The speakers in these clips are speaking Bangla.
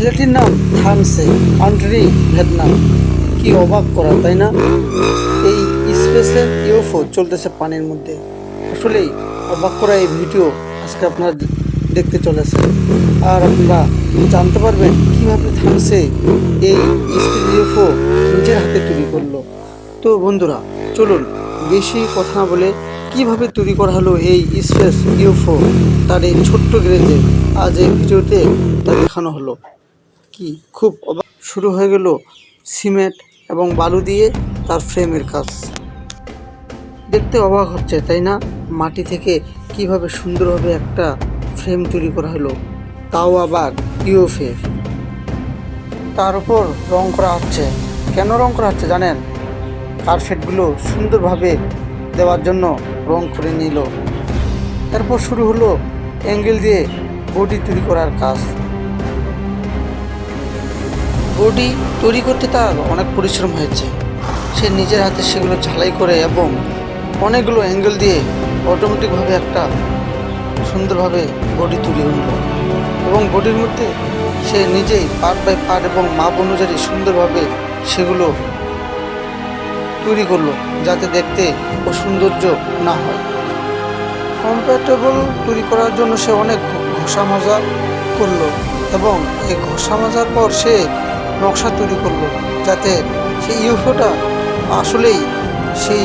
ছেলেটির নাম থানসে আন্ড্রি ভিয়েতনাম। কি অবাক করা, তাই না? এই স্পেসের ইউএফও চলতেছে পানির মধ্যে। আসলেই অবাক করা এই ভিডিও আজকে আপনারা দেখতে চলেছেন, আর আপনারা জানতে পারবেন কিভাবে থানসে এই স্পেস ইউএফও নিজের হাতে তৈরি করলো। তো বন্ধুরা, চলুন বেশি কথা না বলে কিভাবে তৈরি করা হলো এই স্পেস ইউএফও তার এই ছোট্ট গ্যারেজে আজ এই ভিডিওতে তা দেখানো হলো। কি খুব অবাক, শুরু হয়ে গেল সিমেন্ট এবং বালু দিয়ে তার ফ্রেমের কাজ। দেখতে অবাক হচ্ছে, তাই না? মাটি থেকে কিভাবে সুন্দরভাবে একটা ফ্রেম তৈরি করা হলো, তাও আবার ইউএফএ। তার উপর রং করা হচ্ছে। কেন রং করা হচ্ছে জানেন? কার্পেটগুলো সুন্দরভাবে দেওয়ার জন্য রং করে নিল। এরপর শুরু হলো অ্যাঙ্গেল দিয়ে বডি তৈরি করার কাজ। বডি তৈরি করতে তার অনেক পরিশ্রম হয়েছে। সে নিজের হাতে সেগুলো ঝালাই করে এবং অনেকগুলো অ্যাঙ্গেল দিয়ে অটোমেটিকভাবে একটা সুন্দরভাবে বডি তৈরি হলো। এবং বডির মধ্যে সে নিজেই পার্ট বাই পার্ট এবং মাপ অনুযায়ী সুন্দরভাবে সেগুলো তৈরি করলো, যাতে দেখতে অসৌন্দর্য না হয়। কম্প্যাটেবল তৈরি করার জন্য সে অনেক ঘষা মাজা করলো এবং এই ঘষা মাজার পর সে নকশা তৈরি করলো, যাতে সেই ইউএফওটা আসলেই সেই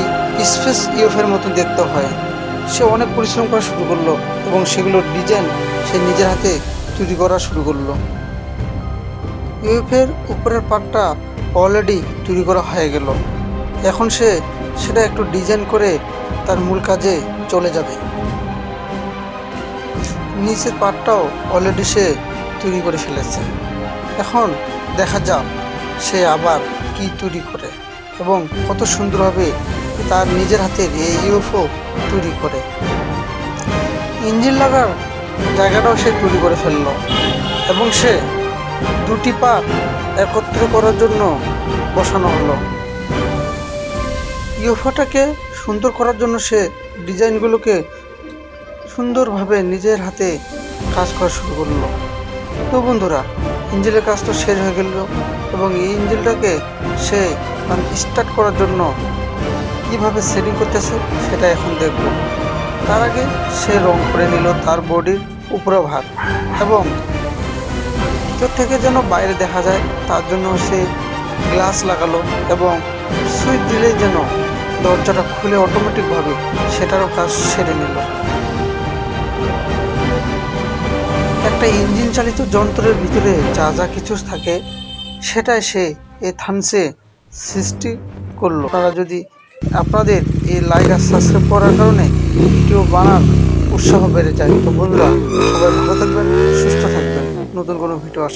স্পেস ইউএফওর মতো দেখতে হয়। সে অনেক পরিশ্রম করা শুরু করলো এবং সেগুলোর ডিজাইন সে নিজের হাতে তৈরি করা শুরু করলো। ইউএফওর উপরের পার্টটা অলরেডি তৈরি করা হয়ে গেল। এখন সে সেটা একটু ডিজাইন করে তার মূল কাজে চলে যাবে। নিচের পার্টটাও অলরেডি সে তৈরি করে ফেলেছে। এখন দেখা যাক সে আবার কি তৈরি করে এবং কত সুন্দরভাবে তার নিজের হাতের এই ইউএফও তৈরি করে। ইঞ্জিন লাগার জায়গাটাও সে তৈরি করে ফেললো এবং সে দুটি পার্ট একত্র করার জন্য বসানো হলো। ইউএফওটাকে সুন্দর করার জন্য সে ডিজাইনগুলোকে সুন্দরভাবে নিজের হাতে কাজ করা শুরু করলো। তো বন্ধুরা, ইঞ্জিনের কাজ তো শেষ হয়ে গেল এবং এই ইঞ্জিনটাকে সে স্টার্ট করার জন্য কিভাবে সেটিং করতেছে সেটা এখন দেখব। তার আগে সে রং করে নিল তার বডির উপরে ভাগ এবং ভিতর থেকে যেন বাইরে দেখা যায় তার জন্য সে গ্লাস লাগালো এবং সুইচ দিলেই যেন দরজাটা খুলে অটোমেটিকভাবে সেটারও কাজ সেরে নিল। একটা ইঞ্জিন চালিত যন্ত্রের ভিতরে যা যা কিছু থাকে সেটাই সে এই থানসে সৃষ্টি করলো। আপনারা যদি আপনাদের এই লাইক আর সাবস্ক্রাইব করার কারণে ভিডিও বানার উৎসাহ বেড়ে যায়। তো বন্ধুরা, সবাই ভালো থাকবেন, সুস্থ থাকবেন। নতুন কোনো ভিডিও আসা